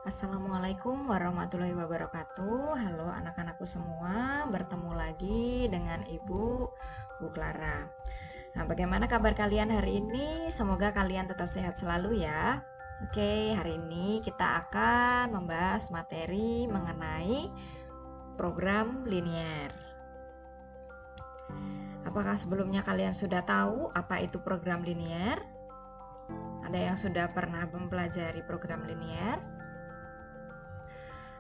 Assalamualaikum warahmatullahi wabarakatuh. Halo anak-anakku semua, bertemu lagi dengan Ibu Bu Clara. Nah, bagaimana kabar kalian hari ini? Semoga kalian tetap sehat selalu ya. Oke, hari ini kita akan membahas materi mengenai program linier. Apakah sebelumnya kalian sudah tahu apa itu program linier? Ada yang sudah pernah mempelajari program linier?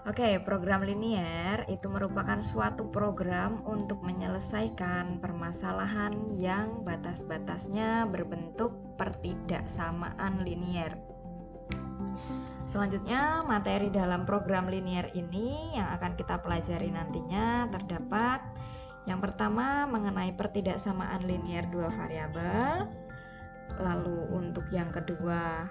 Oke, program linier itu merupakan suatu program untuk menyelesaikan permasalahan yang batas-batasnya berbentuk pertidaksamaan linier. Selanjutnya, materi dalam program linier ini yang akan kita pelajari nantinya terdapat yang pertama mengenai pertidaksamaan linier dua variabel. Lalu untuk yang kedua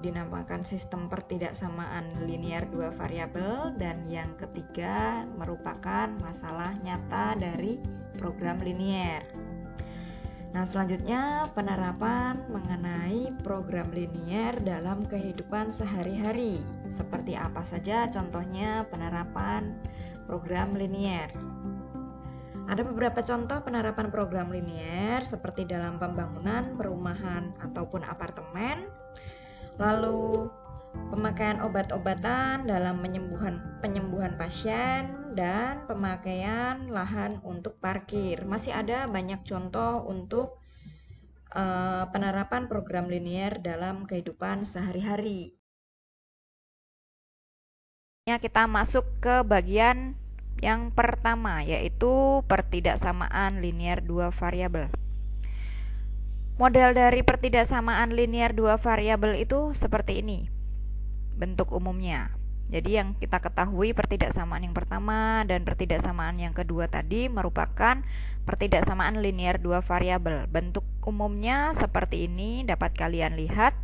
dinamakan sistem pertidaksamaan linier dua variabel, dan yang ketiga merupakan masalah nyata dari program linier. Nah, selanjutnya penerapan mengenai program linier dalam kehidupan sehari-hari. Seperti apa saja contohnya penerapan program linier? Ada beberapa contoh penerapan program linier seperti dalam pembangunan perumahan ataupun apartemen. Lalu pemakaian obat-obatan dalam penyembuhan pasien, dan pemakaian lahan untuk parkir. Masih ada banyak contoh untuk penerapan program linier dalam kehidupan sehari-hari. Kita masuk ke bagian yang pertama, yaitu pertidaksamaan linier dua variabel. Model dari pertidaksamaan linier dua variabel itu seperti ini bentuk umumnya. Jadi yang kita ketahui pertidaksamaan yang pertama dan pertidaksamaan yang kedua tadi merupakan pertidaksamaan linier dua variabel. Bentuk umumnya seperti ini dapat kalian lihat,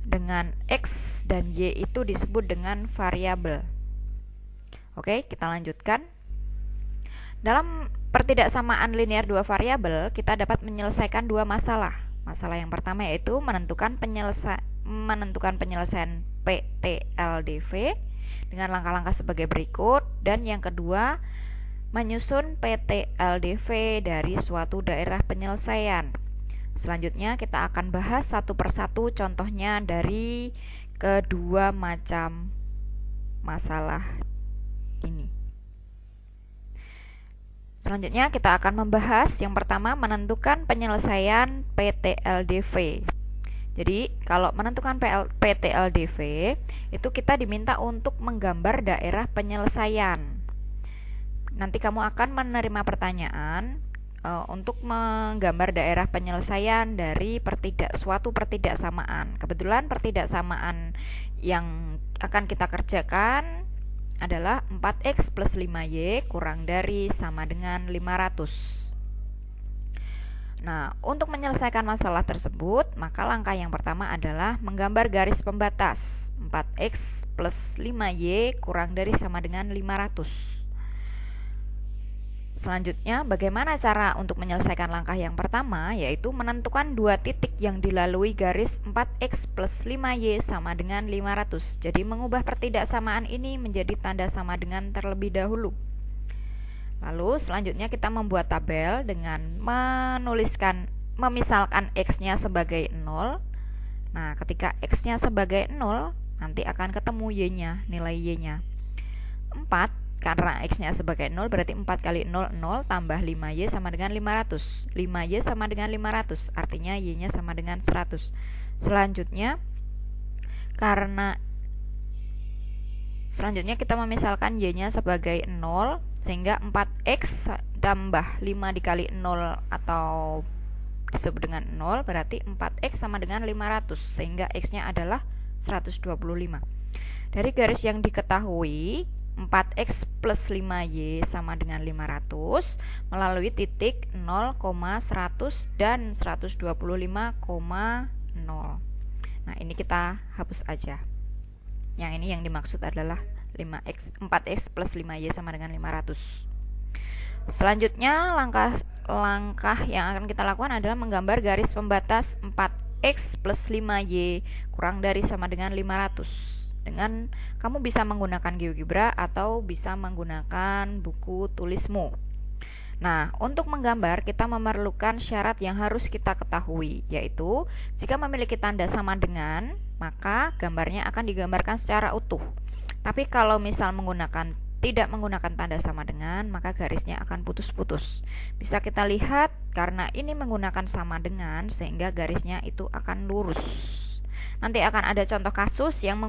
dengan X dan Y itu disebut dengan variabel. Oke, kita lanjutkan. Dalam pertidaksamaan linier dua variabel, kita dapat menyelesaikan dua masalah. Masalah yang pertama yaitu menentukan penyelesaian PT/LDV dengan langkah-langkah sebagai berikut, dan yang kedua menyusun PT/LDV dari suatu daerah penyelesaian. Selanjutnya kita akan bahas satu persatu contohnya dari kedua macam masalah ini. Selanjutnya kita akan membahas yang pertama menentukan penyelesaian PT/LDV. Jadi kalau menentukan PT/LDV itu kita diminta untuk menggambar daerah penyelesaian. Nanti kamu akan menerima pertanyaan untuk menggambar daerah penyelesaian dari suatu pertidaksamaan. Kebetulan pertidaksamaan yang akan kita kerjakan adalah 4x plus 5y kurang dari sama dengan 500. Nah, untuk menyelesaikan masalah tersebut, maka langkah yang pertama adalah menggambar garis pembatas 4x plus 5y kurang dari sama dengan 500. Selanjutnya, bagaimana cara untuk menyelesaikan langkah yang pertama, yaitu menentukan dua titik yang dilalui garis 4x plus 5y sama dengan 500. Jadi mengubah pertidaksamaan ini menjadi tanda sama dengan terlebih dahulu. Lalu selanjutnya kita membuat tabel dengan memisalkan x-nya sebagai 0. Nah, ketika x-nya sebagai 0, nanti akan ketemu y-nya, nilai y-nya 4. Karena x-nya sebagai 0 berarti 4 kali 0, 0 tambah 5y sama dengan 500. 5y sama dengan 500, artinya y-nya sama dengan 100. Selanjutnya kita memisalkan y-nya sebagai 0, sehingga 4x tambah 5 dikali 0 atau disebut dengan 0 berarti 4x sama dengan 500, sehingga x-nya adalah 125. Dari garis yang diketahui 4x plus 5y sama dengan 500 melalui titik 0, 100 dan 125,0. Nah, ini kita hapus aja. Yang ini yang dimaksud adalah 4x plus 5y sama dengan 500. Selanjutnya langkah yang akan kita lakukan adalah menggambar garis pembatas 4x plus 5y kurang dari sama dengan 500. dengan kamu bisa menggunakan GeoGebra atau bisa menggunakan buku tulismu. Nah, untuk menggambar kita memerlukan syarat yang harus kita ketahui, yaitu jika memiliki tanda sama dengan, maka gambarnya akan digambarkan secara utuh. Tapi kalau misal tidak menggunakan tanda sama dengan, maka garisnya akan putus-putus. Bisa kita lihat karena ini menggunakan sama dengan sehingga garisnya itu akan lurus. Nanti akan ada contoh kasus yang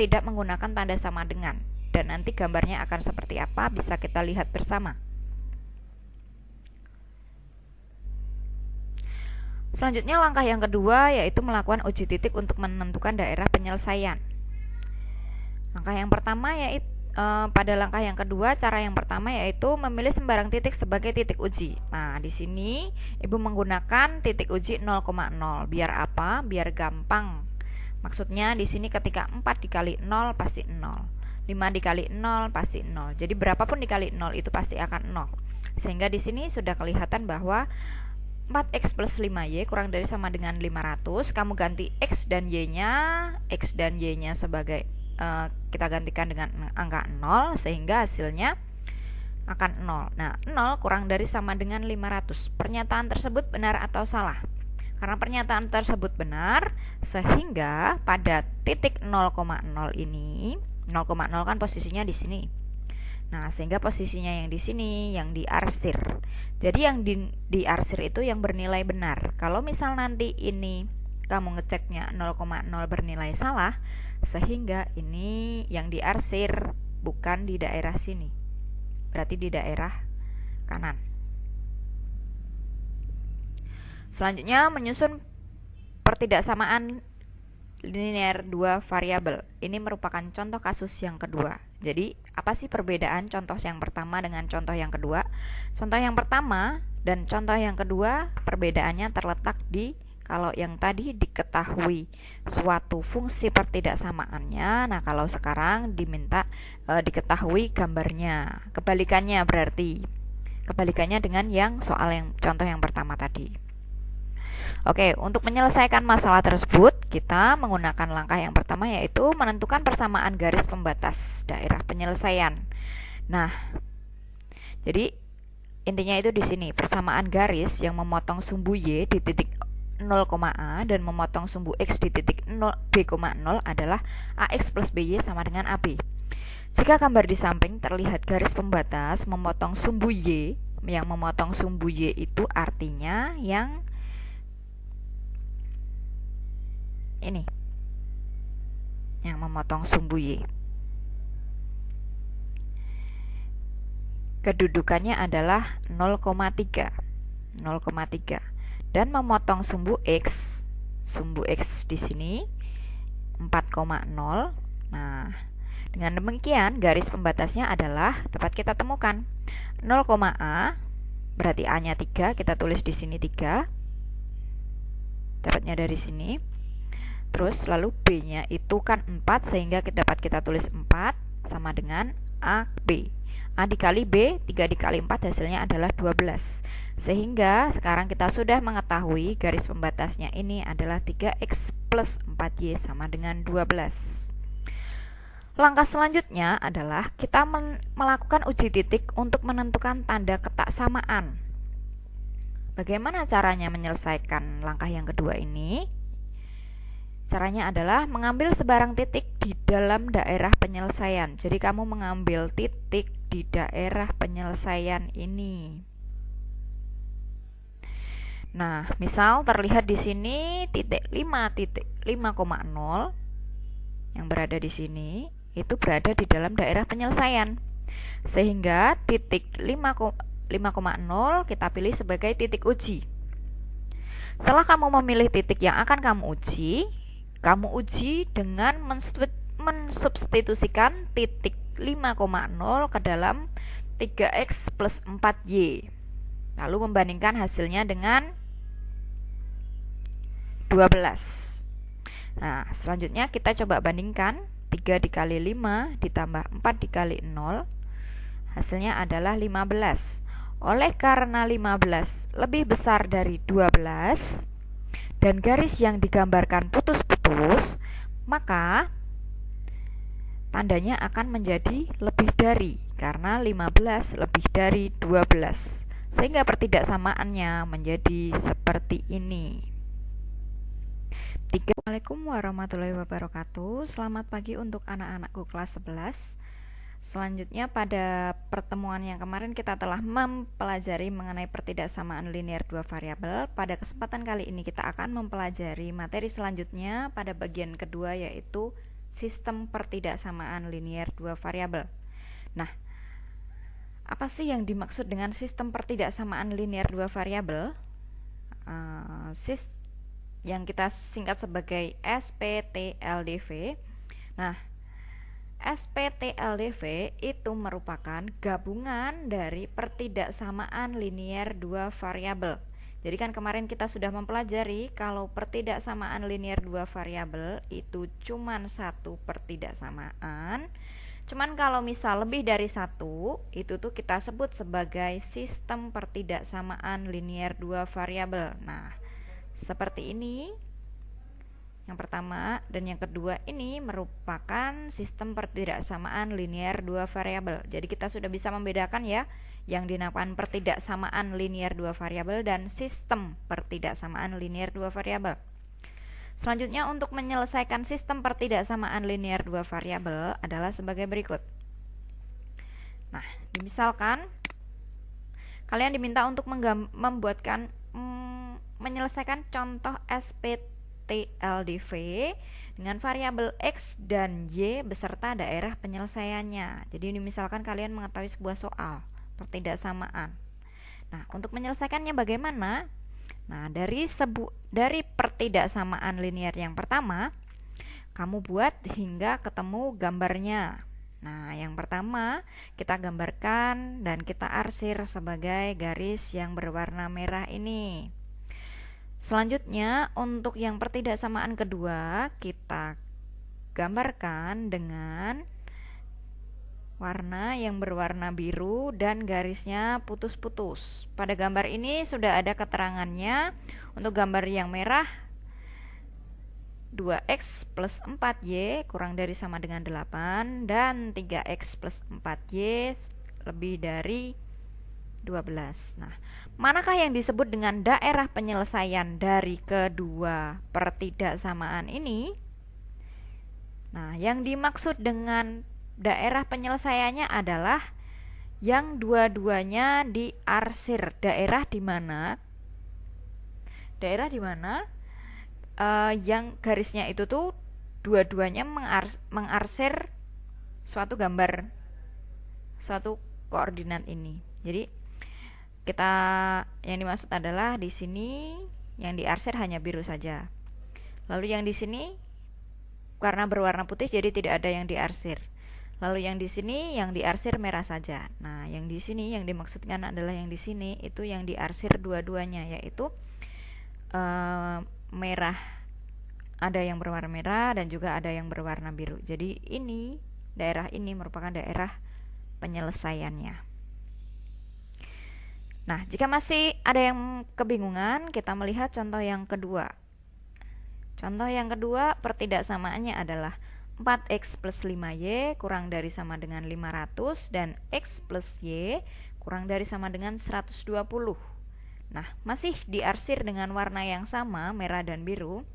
tidak menggunakan tanda sama dengan, dan nanti gambarnya akan seperti apa bisa kita lihat bersama. Selanjutnya langkah yang kedua yaitu melakukan uji titik untuk menentukan daerah penyelesaian. Langkah yang pertama yaitu pada langkah yang kedua, cara yang pertama yaitu memilih sembarang titik sebagai titik uji. Nah, di sini Ibu menggunakan titik uji 0,0. Biar apa? Biar gampang. Maksudnya di sini ketika 4 dikali 0 pasti 0. 5 dikali 0 pasti 0. Jadi berapapun dikali 0 itu pasti akan 0. Sehingga di sini sudah kelihatan bahwa 4x plus 5y kurang dari sama dengan 500. Kamu ganti x dan y-nya sebagai kita gantikan dengan angka 0 sehingga hasilnya akan 0. Nah, 0 kurang dari sama dengan 500. Pernyataan tersebut benar atau salah? Karena pernyataan tersebut benar, sehingga pada titik 0,0 ini, 0,0 kan posisinya di sini. Nah, sehingga posisinya yang di sini yang diarsir. Jadi yang diarsir itu yang bernilai benar. Kalau misal nanti ini kamu ngeceknya 0,0 bernilai salah, sehingga ini yang diarsir bukan di daerah sini. Berarti di daerah kanan. Selanjutnya menyusun pertidaksamaan linear 2 variabel. Ini merupakan contoh kasus yang kedua. Jadi, apa sih perbedaan contoh yang pertama dengan contoh yang kedua? Contoh yang pertama dan contoh yang kedua perbedaannya terletak di kalau yang tadi diketahui suatu fungsi pertidaksamaannya. Nah, kalau sekarang diminta diketahui gambarnya. Kebalikannya berarti. Kebalikannya dengan yang soal yang contoh yang pertama tadi. Oke, untuk menyelesaikan masalah tersebut, kita menggunakan langkah yang pertama yaitu menentukan persamaan garis pembatas daerah penyelesaian. Nah, jadi intinya itu di sini, persamaan garis yang memotong sumbu Y di titik 0,A dan memotong sumbu X di titik B,0 adalah AX plus BY sama dengan AB. Jika gambar di samping terlihat garis pembatas memotong sumbu Y, yang memotong sumbu Y itu artinya yang ini yang memotong sumbu Y. Kedudukannya adalah 0,3 dan memotong sumbu X di sini 4,0. Nah, dengan demikian garis pembatasnya adalah dapat kita temukan 0,A berarti A-nya 3, kita tulis di sini 3. Dapatnya dari sini. Terus lalu B-nya itu kan 4 sehingga dapat kita tulis 4 sama dengan AB. A dikali B, 3 dikali 4 hasilnya adalah 12. Sehingga sekarang kita sudah mengetahui garis pembatasnya ini adalah 3X plus 4Y sama dengan 12. Langkah selanjutnya adalah kita melakukan uji titik untuk menentukan tanda ketaksamaan. Bagaimana caranya menyelesaikan langkah yang kedua ini? Caranya adalah mengambil sebarang titik di dalam daerah penyelesaian. Jadi kamu mengambil titik di daerah penyelesaian ini. Nah, misal terlihat di sini titik 5,0 yang berada di sini itu berada di dalam daerah penyelesaian. Sehingga titik 5,0 kita pilih sebagai titik uji. Setelah kamu memilih titik yang akan kamu uji dengan mensubstitusikan titik 5,0 ke dalam 3X plus 4Y. Lalu membandingkan hasilnya dengan 12. Nah, selanjutnya kita coba bandingkan 3 dikali 5 ditambah 4 dikali 0. Hasilnya adalah 15. Oleh karena 15 lebih besar dari 12 dan garis yang digambarkan putus-putus, maka tandanya akan menjadi lebih dari, karena 15 lebih dari 12. Sehingga pertidaksamaannya menjadi seperti ini. Assalamualaikum warahmatullahi wabarakatuh. Selamat pagi untuk anak-anakku kelas 11. Selanjutnya pada pertemuan yang kemarin kita telah mempelajari mengenai pertidaksamaan linear dua variabel. Pada kesempatan kali ini kita akan mempelajari materi selanjutnya pada bagian kedua, yaitu sistem pertidaksamaan linear dua variabel. Nah, apa sih yang dimaksud dengan sistem pertidaksamaan linear dua variabel? Yang kita singkat sebagai SPTLDV. Nah, SPTLDV itu merupakan gabungan dari pertidaksamaan linear dua variabel. Jadi kan kemarin kita sudah mempelajari kalau pertidaksamaan linear dua variabel itu cuman satu pertidaksamaan. Cuman kalau misal lebih dari satu, itu tuh kita sebut sebagai sistem pertidaksamaan linear dua variabel. Nah, seperti ini. Yang pertama dan yang kedua ini merupakan sistem pertidaksamaan linear dua variabel. Jadi kita sudah bisa membedakan ya, yang dinamakan pertidaksamaan linear dua variabel dan sistem pertidaksamaan linear dua variabel. Selanjutnya, untuk menyelesaikan sistem pertidaksamaan linear dua variabel adalah sebagai berikut. Nah, misalkan kalian diminta untuk menyelesaikan contoh SPTLDV dengan variabel X dan Y beserta daerah penyelesaiannya. Jadi ini misalkan kalian mengetahui sebuah soal pertidaksamaan. Nah, untuk menyelesaikannya bagaimana? Nah, dari pertidaksamaan linear yang pertama, kamu buat hingga ketemu gambarnya. Nah, yang pertama kita gambarkan dan kita arsir sebagai garis yang berwarna merah ini. Selanjutnya, untuk yang pertidaksamaan kedua, kita gambarkan dengan warna yang berwarna biru dan garisnya putus-putus. Pada gambar ini sudah ada keterangannya. Untuk gambar yang merah, 2x plus 4y kurang dari sama dengan 8 dan 3x plus 4y lebih dari 12. Nah, manakah yang disebut dengan daerah penyelesaian dari kedua pertidaksamaan ini? Nah, yang dimaksud dengan daerah penyelesaiannya adalah yang dua-duanya diarsir. Daerah di mana? Yang garisnya itu tuh dua-duanya mengarsir suatu gambar, suatu koordinat ini. Jadi yang dimaksud adalah di sini yang diarsir hanya biru saja. Lalu yang di sini karena berwarna putih jadi tidak ada yang diarsir. Lalu yang di sini yang diarsir merah saja. Nah, yang di sini yang dimaksudkan adalah yang di sini itu yang diarsir dua-duanya, yaitu merah. Ada yang berwarna merah dan juga ada yang berwarna biru. Jadi daerah ini merupakan daerah penyelesaiannya. Nah, jika masih ada yang kebingungan, kita melihat contoh yang kedua. Contoh yang kedua, pertidaksamaannya adalah 4x plus 5y kurang dari sama dengan 500 dan x plus y kurang dari sama dengan 120. Nah, masih diarsir dengan warna yang sama, merah dan biru.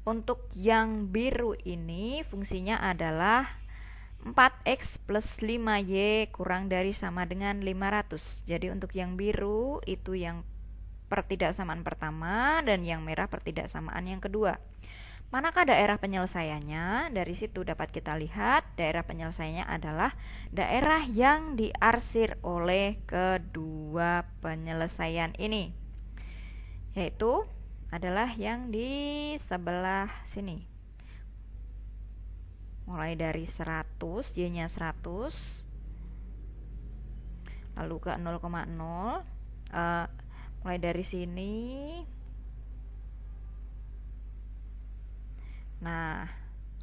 Untuk yang biru ini fungsinya adalah 4x plus 5y kurang dari sama dengan 500. Jadi untuk yang biru itu yang pertidaksamaan pertama dan yang merah pertidaksamaan yang kedua. Manakah daerah penyelesaiannya? Dari situ dapat kita lihat daerah penyelesaiannya adalah daerah yang diarsir oleh kedua penyelesaian ini, yaitu adalah yang di sebelah sini. Mulai dari 100, y-nya 100, lalu ke 0,0, mulai dari sini. Nah,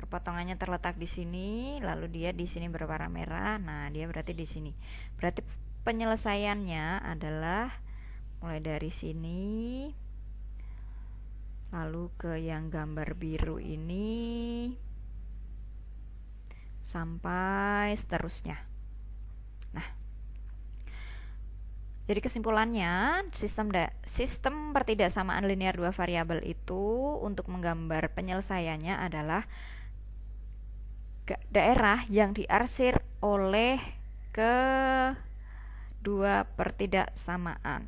perpotongannya terletak di sini, lalu dia di sini berwarna merah. Nah, dia berarti di sini. Berarti penyelesaiannya adalah mulai dari sini, lalu ke yang gambar biru ini sampai seterusnya. Nah, jadi kesimpulannya, sistem pertidaksamaan linear dua variabel itu untuk menggambar penyelesaiannya adalah daerah yang diarsir oleh kedua pertidaksamaan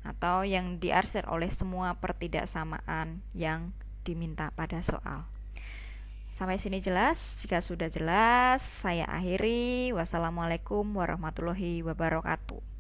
atau yang diarsir oleh semua pertidaksamaan yang diminta pada soal. Sampai sini jelas? Jika sudah jelas, saya akhiri. Wassalamualaikum warahmatullahi wabarakatuh.